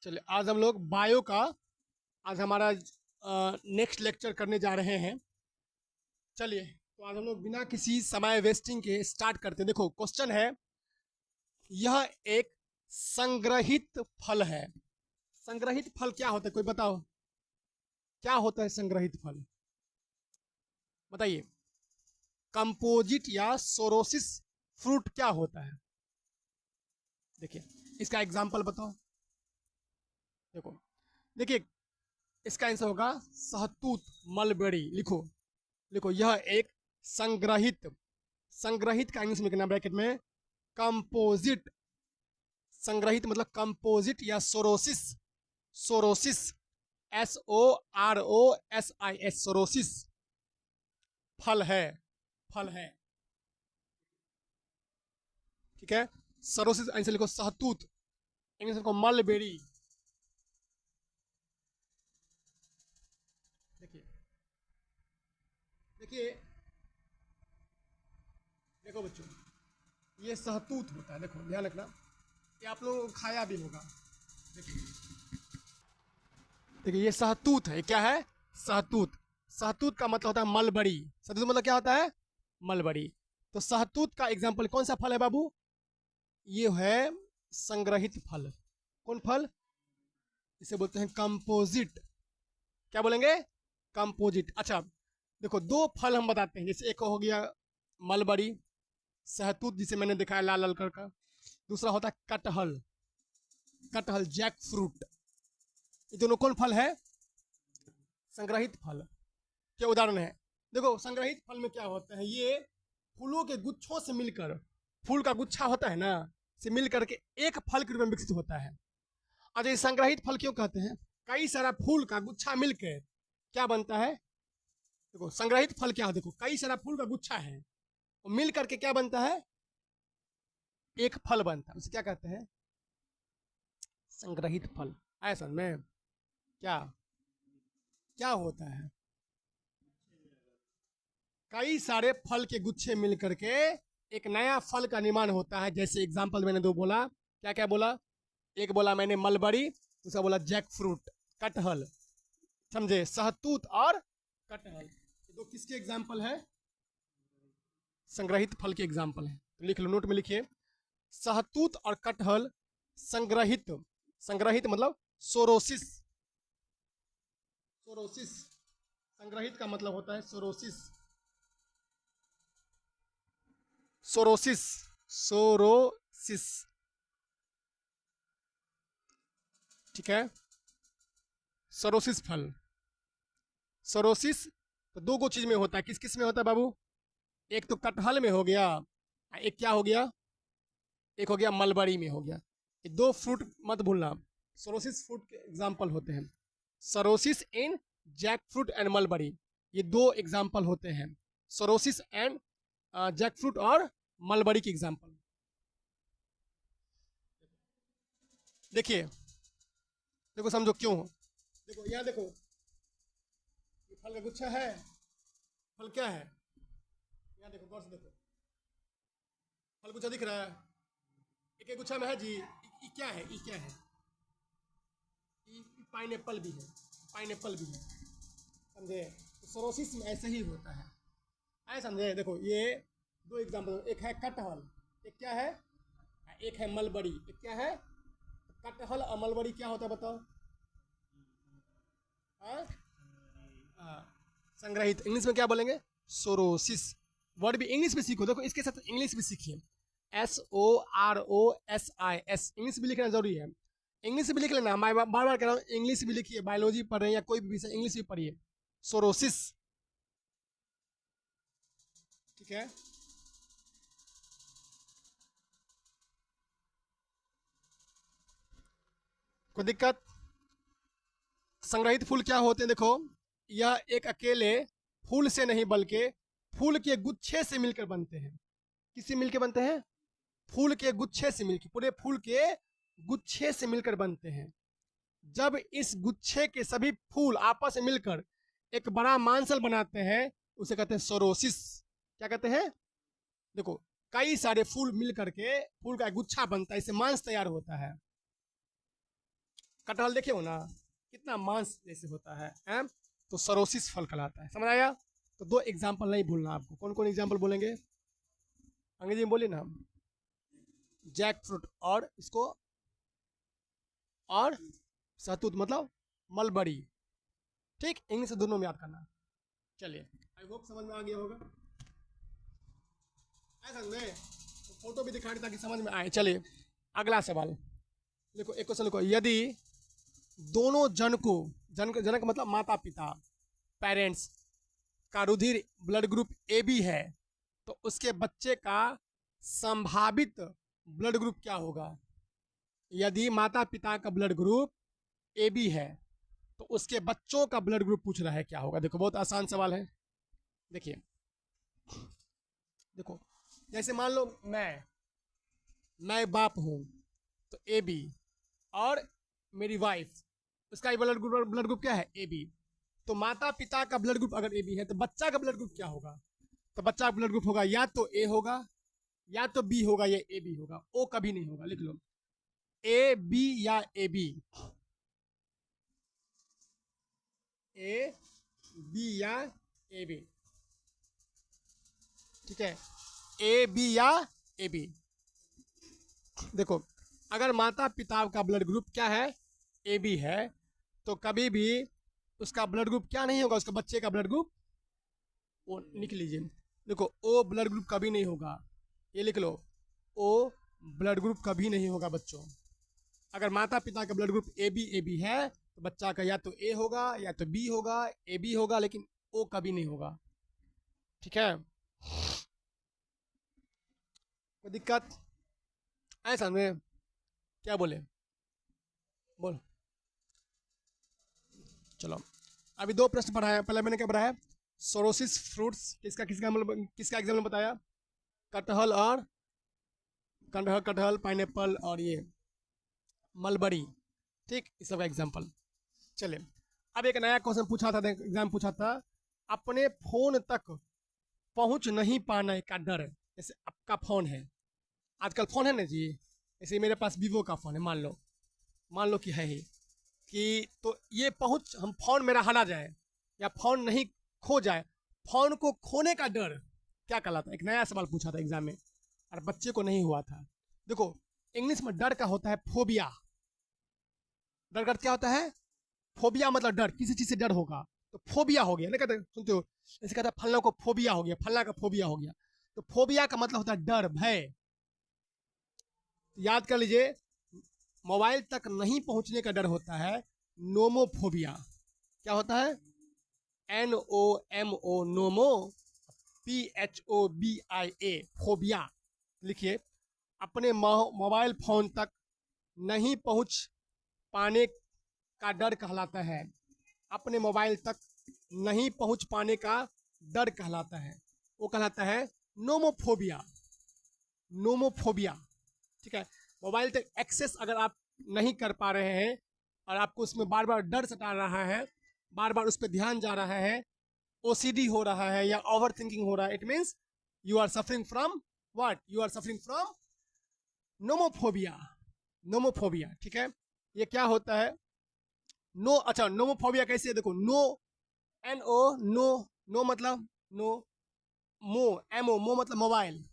चलिए आज हम लोग बायो का आज हमारा नेक्स्ट लेक्चर करने जा रहे हैं। चलिए तो आज हम लोग बिना किसी समय वेस्टिंग के स्टार्ट करते हैं। देखो क्वेश्चन है, यह एक संग्रहित फल है। संग्रहित फल क्या होता है, कोई बताओ क्या होता है संग्रहित फल? बताइए। कंपोजिट या सोरोसिस फ्रूट क्या होता है? देखिए इसका एग्जाम्पल बताओ। देखो देखिए इसका आंसर होगा सहतूत मलबेरी। लिखो लिखो यह एक संग्रहित, संग्रहित का इंग्लिश में लिखना ब्रैकेट में कंपोजिट। संग्रहित मतलब कंपोजिट या सोरोसिस। सोरोसिस SOROSIS सोरोसिस फल है, फल है। ठीक है, सोरोसिस आंसर लिखो सहतूत, इंग्लिश में लिखो मलबेरी। देखिए देखिए देखो बच्चों, ये सहतूत होता है। देखो ध्यान रखना, ये आप लोगों को खाया भी होगा। देखिए देखिए ये सहतूत है। क्या है? सहतूत। सहतूत का मतलब होता है मलबरी। सहतूत मतलब क्या होता है? मलबरी। तो सहतूत का एग्जाम्पल कौन सा फल है बाबू? ये है संग्रहित फल। कौन फल? इसे बोलते हैं कंपोजिट। क्या बोलेंगे? कंपोजिट। अच्छा देखो दो फल हम बताते हैं, जैसे एक हो गया मलबरी, सहतूत जिसे मैंने दिखाया लाल लाल कलर का। दूसरा होता है कटहल, कटहल जैक फ्रूट। ये दोनों कौन फल है? संग्रहित फल के उदाहरण है। देखो संग्रहित फल में क्या होता है, ये फूलों के गुच्छों से मिलकर, फूल का गुच्छा होता है ना, से मिल करके एक फल के रूप में विकसित होता है। अच्छा ये संग्रहित फल क्यों कहते हैं? कई सारा फूल का गुच्छा मिलकर क्या बनता है? देखो संग्रहित फल क्या है, देखो कई सारा फूल का गुच्छा है, और मिल करके क्या बनता है? एक फल बनता है। उसे क्या कहते हैं? संग्रहित फल। आया समझ में? क्या क्या होता है? कई सारे फल के गुच्छे मिल करके एक नया फल का निर्माण होता है। जैसे एग्जाम्पल मैंने दो बोला, क्या क्या बोला? एक बोला मैंने मलबरी, दूसरा बोला जैक फ्रूट, कटहल। समझे? सहतूत और कटहल, ये दो किसके एग्जाम्पल है? संग्रहित फल के एग्जाम्पल है। तो लिख लो, नोट में लिखिए, सहतूत और कटहल संग्रहित। संग्रहित मतलब सोरोसिस। सोरोसिस, संग्रहित का मतलब होता है सोरोसिस। Sorosis, sorosis. ठीक है, सोरोसिस फल। सोरोसिस तो दो गो चीज में होता है। किस किस में होता है बाबू? एक तो कटहल में हो गया, एक क्या हो गया? एक हो गया मलबरी में हो गया। ये दो फ्रूट मत भूलना, सोरोसिस फ्रूट के एग्जाम्पल होते हैं। Sorosis in jackfruit and mulberry, ये दो एग्जाम्पल होते हैं। सोरोसिस एंड जैक फ्रूट और मलबरी के एग्जाम्पल। देखिए देखो समझो क्यों हो। देखो यहाँ देखो, ये फल का गुच्छा है। फल क्या है? यहाँ देखो गौर से देखो, फल गुच्छा दिख रहा है? एक एक गुच्छा में है जी। ये क्या है? ये क्या है? पाइनएप्पल भी है, पाइनएप्पल भी है। समझे? तो सोरोसिस में ऐसे ही होता है। ऐसे समझे? देखो ये दो एग्जाम्पल, एक है कटहल, एक क्या है? एक है मलबरी। एक क्या है? कटहल और मलबरी क्या होता है बताओ? हाँ? संग्रहित। इंग्लिश में क्या बोलेंगे? सोरोसिस। वर्ड भी इंग्लिश में सीखो। देखो इसके साथ इंग्लिश भी सीखिए, SOROSIS। इंग्लिश भी लिखना जरूरी है। इंग्लिश भी लिख लेना, मैं बार बार कह रहा हूँ, इंग्लिश भी लिखिए। बायोलॉजी पढ़ रहे हैं या कोई भी विषय, इंग्लिश भी पढ़िए। सोरोसिस। ठीक है, कोई दिक्कत? संग्रहित फूल क्या होते हैं? देखो यह एक अकेले फूल से नहीं बल्कि फूल के गुच्छे से मिलकर बनते हैं। किससे मिलकर बनते हैं? फूल के गुच्छे से मिलकर, पूरे फूल के गुच्छे से मिलकर बनते हैं। जब इस गुच्छे के सभी फूल आपस में मिलकर एक बड़ा मांसल बनाते हैं, उसे कहते हैं सोरोसिस। क्या कहते हैं? देखो कई सारे फूल मिल करके फूल का गुच्छा बनता है, इससे मांस तैयार होता है। कटहल देखे हो ना, कितना मांस जैसे होता है तो सरोसिस फल कहलाता है। समझ आया? तो 2 एग्जाम्पल नहीं भूलना आपको। कौन कौन एग्जाम्पल बोलेंगे? अंग्रेजी में बोलिए ना। जैक फ्रूट और इसको, और सहतूत मतलब मलबरी। ठीक, इंग्लिश से दोनों में याद करना। चलिए, आई होप समझ में आ गया होगा। ऐसा में तो फोटो भी दिखा ताकि समझ में आए। चलिए अगला सवाल देखो, एक क्वेश्चन लिखो। यदि दोनों जनक मतलब माता पिता, पेरेंट्स का रुधिर ब्लड ग्रुप ए बी है, तो उसके बच्चे का संभावित ब्लड ग्रुप क्या होगा? यदि माता पिता का ब्लड ग्रुप ए बी है तो उसके बच्चों का ब्लड ग्रुप पूछ रहा है क्या होगा। देखो बहुत आसान सवाल है। देखिए देखो, जैसे मान लो मैं बाप हूं तो ए बी, और मेरी वाइफ, उसका ब्लड ग्रुप क्या है? A B. तो माता पिता का ब्लड ग्रुप अगर ए बी है तो बच्चा का ब्लड ग्रुप क्या होगा? तो बच्चा का ब्लड ग्रुप होगा या तो ए होगा, या तो बी होगा, या ए बी होगा। ओ कभी नहीं होगा। लिख लो, ए बी या ए बी, ए बी या ए बी। ठीक है, ए बी या ए बी। देखो, अगर माता पिता का ब्लड ग्रुप क्या है? ए बी है, तो कभी भी उसका ब्लड ग्रुप क्या नहीं होगा? उसके बच्चे का ब्लड ग्रुप, वो लिख लीजिए। देखो, ओ ब्लड ग्रुप कभी नहीं होगा। ये लिख लो, ओ ब्लड ग्रुप कभी नहीं होगा बच्चों। अगर माता पिता का ब्लड ग्रुप ए बी है तो बच्चा का या तो ए होगा, या तो बी होगा, ए बी होगा, लेकिन ओ कभी नहीं होगा। ठीक है, कोई दिक्कत? ऐसा में क्या बोले? बोल। चलो, अभी 2 प्रश्न पढ़ाया। पहले मैंने क्या पढ़ाया? सोरोसिस फ्रूट्स किसका एग्जाम्पल बताया? कटहल और कटहल, पाइनएप्पल और ये मलबरी। ठीक, इस सब का एग्जाम्पल। चलिए, अब एक नया क्वेश्चन पूछा था, एग्जाम पूछा था, अपने फोन तक पहुंच नहीं पाने का डर। जैसे आपका फोन है, आजकल फोन है ना जी, जैसे मेरे पास वीवो का फोन है, मान लो कि है ही, कि तो ये पहुंच, हम फोन मेरा हरा जाए या फोन नहीं खो जाए, फोन को खोने का डर क्या कहलाता है? एक नया सवाल पूछा था एग्जाम में और बच्चे को नहीं हुआ था। देखो, इंग्लिश में डर का होता है फोबिया। डर का क्या होता है? फोबिया मतलब डर, किसी चीज से डर होगा तो फोबिया हो गया ना, कहते सुनते हो, जैसे कहता है फलना को फोबिया हो गया, फलना का फोबिया हो गया। तो फोबिया का मतलब होता है डर, भय। याद कर लीजिए, मोबाइल तक नहीं पहुंचने का डर होता है नोमोफोबिया। क्या होता है? NOMO, नोमो, PHOBIA, phobia. लिखिए, अपने मोबाइल फोन तक नहीं पहुंच पाने का डर कहलाता है, अपने मोबाइल तक नहीं पहुंच पाने का डर कहलाता है, वो कहलाता है नोमोफोबिया। नोमोफोबिया। ठीक है, मोबाइल तक एक्सेस अगर आप नहीं कर पा रहे हैं और आपको उसमें बार बार डर सता रहा है, बार बार उस पर ध्यान जा रहा है, OCD हो रहा है या ओवर थिंकिंग हो रहा है, it means you are suffering from what? You are suffering from nomophobia. Nomophobia. ठीक है, ये क्या होता है? नो, अच्छा, नोमोफोबिया कैसे है? देखो, नो, NO, नो, नो मतलब नो, मो, MO, मो मतलब मोबाइल,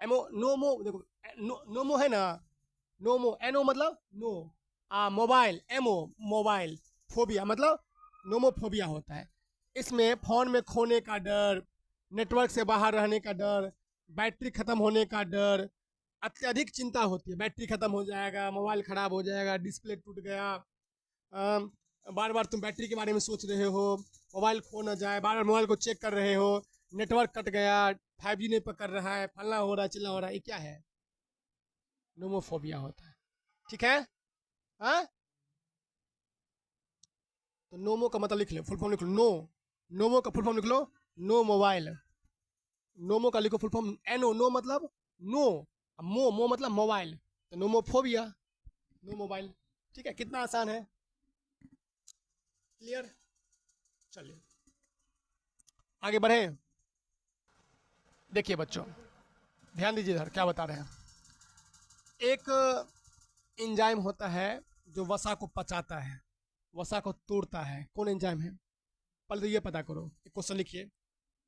एमओ, नोमो। देखो, नोमो है ना, नोमो, NO मतलब no, mobile, MO mobile, phobia मतलब नोमोफोबिया होता है। इसमें फोन में खोने का डर, नेटवर्क से बाहर रहने का डर, बैटरी खत्म होने का डर, अत्यधिक चिंता होती है, बैटरी खत्म हो जाएगा, मोबाइल खराब हो जाएगा, डिस्प्ले टूट गया, बार बार तुम बैटरी के बारे में सोच रहे हो, मोबाइल खो ना जाए, बार बार मोबाइल को चेक कर रहे हो, नेटवर्क कट गया, 5G नहीं पकड़ रहा है, फलना हो रहा है, चिल्ला हो रहा है, ये क्या है? नोमोफोबिया होता है। ठीक है, हाँ? तो नोमो का मतलब लिख लो, फुल फॉर्म लिख लो, नो। नोमो का फुल फॉर्म लिख लो, नो मोबाइल। नोमो का लिखो फुल फॉर्म, NO, नो मतलब नो, मो मतलब मोबाइल, तो नोमोफोबिया, नो मोबाइल। ठीक है, कितना आसान है, क्लियर? चलिए आगे बढ़े। देखिए बच्चों, ध्यान दीजिए इधर क्या बता रहे हैं। एक एंजाइम होता है जो वसा को पचाता है, वसा को तोड़ता है, कौन एंजाइम है? पहले तो ये पता करो, एक क्वेश्चन लिखिए,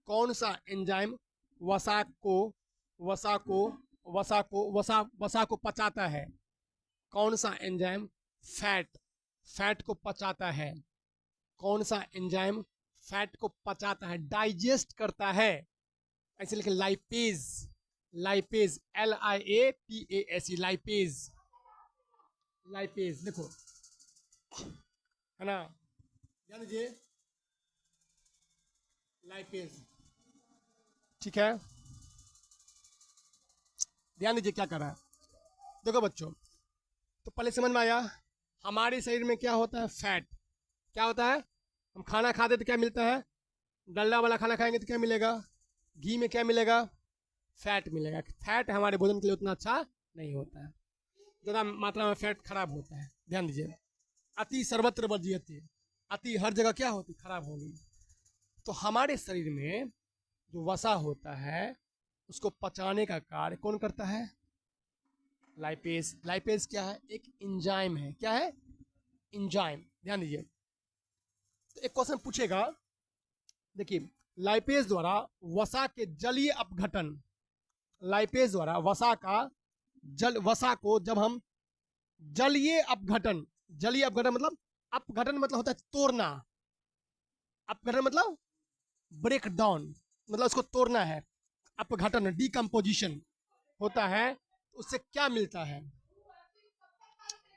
कौन सा एंजाइम वसा को वसा को वसा को पचाता है? कौन सा एंजाइम फैट को पचाता है? कौन सा एंजाइम फैट को पचाता है, डाइजेस्ट करता है? ऐसे लिखे, lipase, lipase, LIAPASE, lipase, lipase, देखो है ना, ध्यान दीजिए, लाइपेज, ठीक है, ध्यान दीजिए क्या कर रहा है। देखो बच्चों, तो पहले समझ में आया हमारे शरीर में क्या होता है, फैट। क्या होता है, हम खाना खाते तो क्या मिलता है, डल्ला वाला खाना खाएंगे तो क्या मिलेगा, घी में क्या मिलेगा, फैट मिलेगा। फैट हमारे भोजन के लिए उतना अच्छा नहीं होता है, ज़्यादा मात्रा में फैट खराब होता है। ध्यान दीजिए, अति सर्वत्र वर्ज्यते, अति हर जगह क्या होती, खराब होगी। तो हमारे शरीर में जो वसा होता है उसको पचाने का कार्य कौन करता है, लाइपेज। लाइपेज क्या है, एक एंजाइम है। क्या है, एंजाइम। ध्यान दीजिए, तो एक क्वेश्चन पूछेगा, देखिए, लाइपेज द्वारा वसा के जलीय अपघटन, लाइपेज द्वारा वसा को जब हम जलीय अपघटन, जलीय अपघटन मतलब, अपघटन मतलब होता है तोड़ना, अपघटन मतलब ब्रेक डाउन, मतलब उसको तोड़ना है, अपघटन, डिकम्पोजिशन होता है, उससे क्या मिलता है?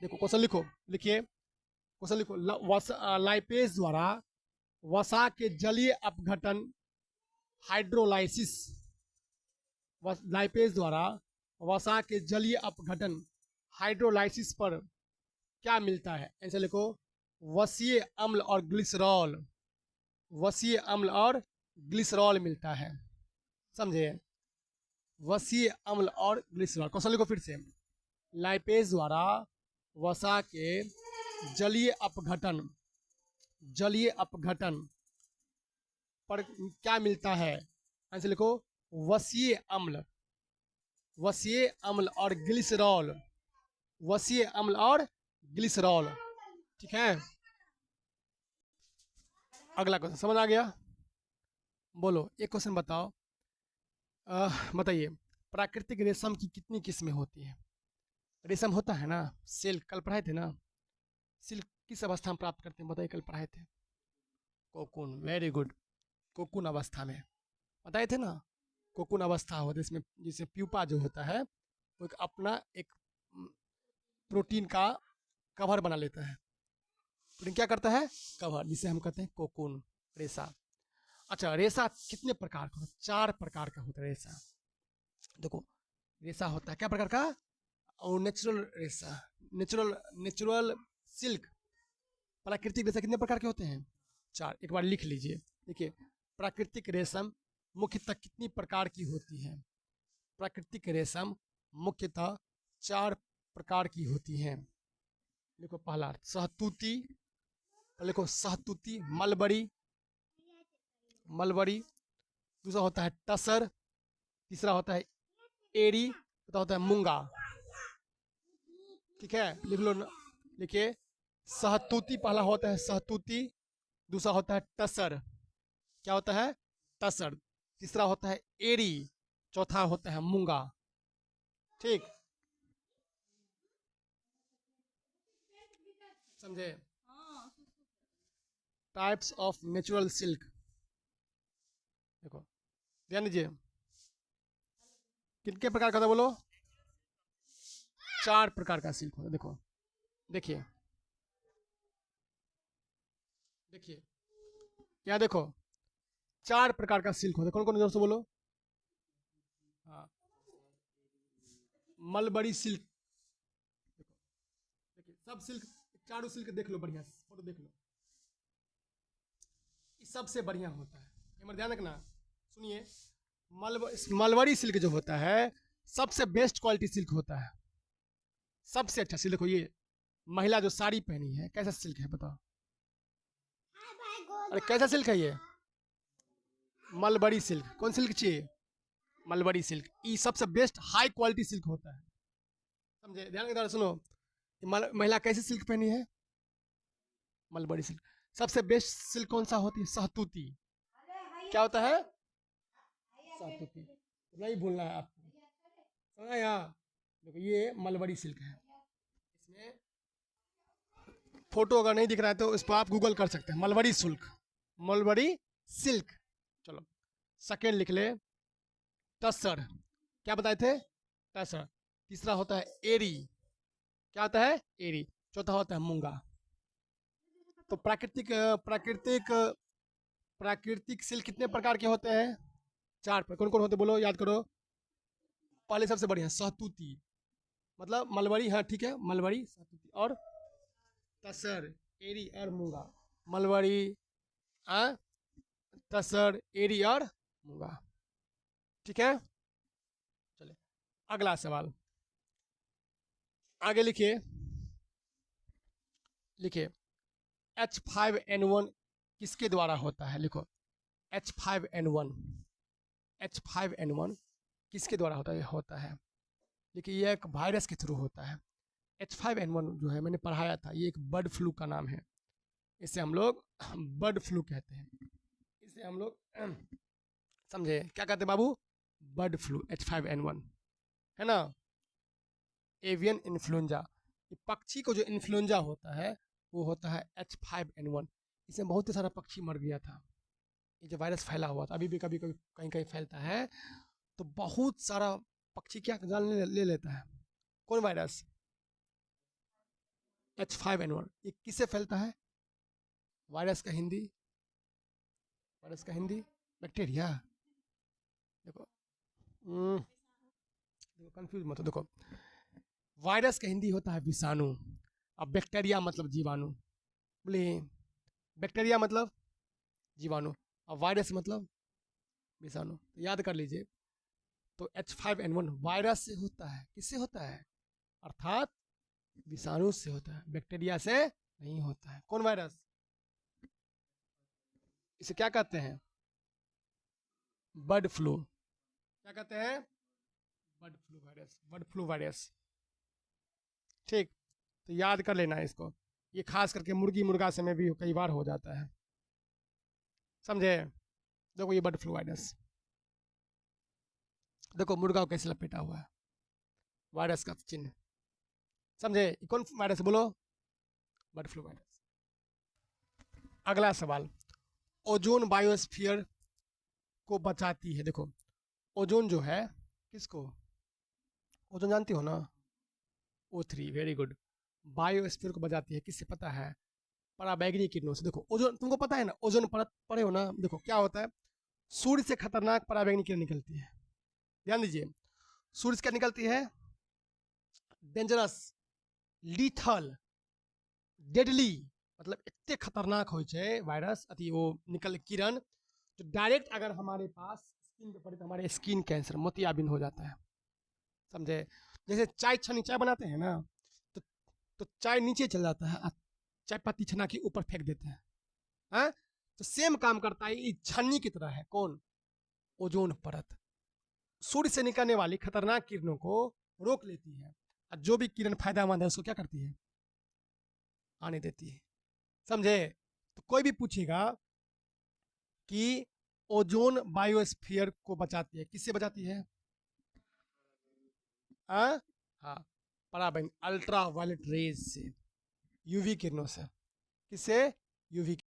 देखो क्वेश्चन लिखो, लिखिए क्वेश्चन लिखो, लाइपेज द्वारा वसा के जलीय अपघटन, हाइड्रोलाइसिस, लाइपेज द्वारा वसा के जलीय अपघटन, हाइड्रोलाइसिस पर क्या मिलता है? ऐसे लिखो, वसीय अम्ल और ग्लिसरॉल, वसीय अम्ल और ग्लिसरॉल मिलता है। समझे, वसीय अम्ल और ग्लिसरॉल। क्वेश्चन लिखो फिर से, लाइपेज द्वारा वसा के जलीय अपघटन, जलीय अपघटन पर क्या मिलता है? ऐसे लिखो, वसीय अम्ल, वसीय अम्ल और ग्लिसरॉल, वसीय अम्ल और ग्लिसरॉल, ठीक है। अगला क्वेश्चन समझ आ गया? बोलो, एक क्वेश्चन बताओ, बताइए, प्राकृतिक रेशम की कितनी किस्में होती है? रेशम होता है ना, सिल्क, कल पढ़ाए थे ना, सिल्क किस अवस्था में प्राप्त करते हैं, बताइए, कल पढ़ाए थे, कोकून, वेरी गुड, कोकून अवस्था में बताए थे ना, कोकून अवस्था होती है इसमें, जिसे प्यूपा जो होता है वो एक अपना एक प्रोटीन का कवर बना लेता है, प्रोटीन क्या करता है, कवर, जिसे हम कहते हैं कोकून, रेशा। अच्छा, रेशा कितने प्रकार का होता है? 4 प्रकार का होता है रेशा। देखो, रेशा होता है क्या प्रकार का, और नेचुरल रेशा, नेचुरल सिल्क, प्राकृतिक रेशा कितने प्रकार के होते हैं? 4। एक बार लिख लीजिए, देखिए, प्राकृतिक रेशम मुख्यतः कितनी प्रकार की होती है? प्राकृतिक रेशम मुख्यतः 4 प्रकार की होती हैं। देखो, पहला सहतूती, देखो सहतूती, मलबरी, मलबरी, दूसरा होता है टसर, तीसरा होता है एरी, चौथा होता है मूंगा, ठीक है, लिख लो, लिखिए, सहतूती पहला होता है सहतूती, दूसरा होता है टसर, क्या होता है, टसर, तीसरा होता है एरी, चौथा होता है मूंगा, ठीक, समझे? टाइप्स ऑफ नेचुरल सिल्क, देखो ध्यान दीजिए, कितने प्रकार का था बोलो? 4 प्रकार का सिल्क होता है। देखो, देखिए, देखिए, यहाँ देखो, 4 प्रकार का सिल्क होता है। कौन कौन, जोर से बोलो? हाँ, मलबरी सिल्क, देखो, देखिए, सब सिल्क, चारों सिल्क देख लो, बढ़िया फोटो देख लो, सबसे बढ़िया होता है, एक ध्यान रखना, सुनिए, मलबरी सिल्क जो होता है सबसे बेस्ट क्वालिटी सिल्क होता है, सबसे अच्छा सिल्क। देखो, ये महिला जो साड़ी पहनी है, कैसा सिल्क है बताओ? अरे कैसा सिल्क है ये? Mulberry silk. कौन सिल्क चाहिए? मलबरी सिल्क, ये सबसे बेस्ट हाई क्वालिटी सिल्क होता है, समझे? ध्यान के द्वारा सुनो, महिला कैसी सिल्क पहनी है? Mulberry silk. सबसे बेस्ट सिल्क कौन सा होती है? सहतूती। क्या होता है? सहतूती। नहीं भूलना है आपको, समझा? यहाँ देखो ये मलबरी सिल्क है। इसमें फोटो अगर नहीं दिख रहा है तो इस पर आप गूगल कर सकते हैं, मलबरी सिल्क, मलबरी सिल्क। चलो सेकेंड लिख ले, टसर। क्या बताए थे? टसर। तीसरा होता है एरी। क्या होता है? एरी। चौथा होता है मूंगा। तो प्राकृतिक प्राकृतिक सिल्क कितने प्रकार के होते हैं? 4 पर। कौन कौन होते बोलो, याद करो। पहले सबसे बढ़िया सहतूती, मतलब मलबरी, हाँ ठीक है, मलबरी सहतूती, और तसर, एरी और मूंगा। मलबरी, आ, तसर, एरी और मूंगा। ठीक है, चले अगला सवाल। आगे लिखिए, लिखिए H5N1 किसके द्वारा होता है? लिखो H5N1, H5N1 किसके द्वारा होता है? देखिए ये एक वायरस के थ्रू होता है। H5N1 जो है मैंने पढ़ाया था, ये एक बर्ड फ्लू का नाम है। इसे हम लोग बर्ड फ्लू कहते हैं। इसे हम लोग समझे क्या कहते हैं बाबू? बर्ड फ्लू, H5N1 है ना। एवियन इन्फ्लुएंजा, पक्षी को जो इन्फ्लुएंजा होता है वो होता है H5N1। इसमें बहुत ही सारा पक्षी मर गया था। ये जो वायरस फैला हुआ था, अभी भी कभी कभी कहीं कहीं फैलता है, तो बहुत सारा पक्षी क्या जान ले लेता है। कौन वायरस? H5N1। ये किससे फैलता है? वायरस का हिंदी, वायरस का हिंदी बैक्टीरिया। देखो देखो कंफ्यूज मत हो। देखो वायरस का हिंदी होता है विषाणु, अब बैक्टीरिया मतलब जीवाणु। बोलिए, बैक्टीरिया मतलब जीवाणु, और वायरस मतलब विषाणु। तो याद कर लीजिए। तो H5N1 वायरस से होता है। किससे होता है? अर्थात विषाणु से होता है, बैक्टीरिया से नहीं होता है। कौन वायरस? इसे क्या कहते हैं? Bird flu. क्या कहते हैं? Bird flu virus, bird flu virus. ठीक, तो याद कर लेना इसको। ये खास करके मुर्गी मुर्गा से में भी कई बार हो जाता है, समझे? देखो ये बर्ड फ्लू वायरस, देखो मुर्गा को कैसे लपेटा हुआ है, वायरस का चिन्ह। समझे? कौन वायरस बोलो? Bird flu virus. अगला सवाल, ओजोन बायोस्फीयर को बचाती है। देखो ओजोन जो है किसको? ओजोन जानती हो ना? O3, very good. बायोस्फीयर को बचाती है किससे पता है? पराबैंगनी किरणों से। देखो ओजोन तुमको पता है ना, ओजोन परत पढ़े हो ना। देखो क्या होता है, सूर्य से खतरनाक पराबैंगनी किरण निकलती है। ध्यान दीजिए, सूर्य से क्या निकलती है? डेंजरस, लीथल, डेडली, मतलब इतने खतरनाक हो वायरस अति वो निकल किरण, जो डायरेक्ट अगर हमारे पास स्किन पे पड़े तो हमारे स्किन कैंसर, मोतियाबिंद हो जाता है। समझे? जैसे चाय छनी, चाय बनाते हैं ना, तो चाय नीचे चल जाता है, चाय पत्ती छना के ऊपर फेंक देते हैं। हाँ, तो सेम काम करता है, ये छन्नी की तरह है। कौन? ओजोन परत सूर्य से निकलने वाली खतरनाक किरणों को रोक लेती है, और जो भी किरण फायदेमंद है उसको क्या करती है? आने देती है। समझे? तो कोई भी पूछेगा कि ओजोन बायोस्फीयर को बचाती है, किससे बचाती है? हाँ, हाँ, पराबैंग अल्ट्रा वायलेट रेज से, यूवी किरणों से। किससे? यूवी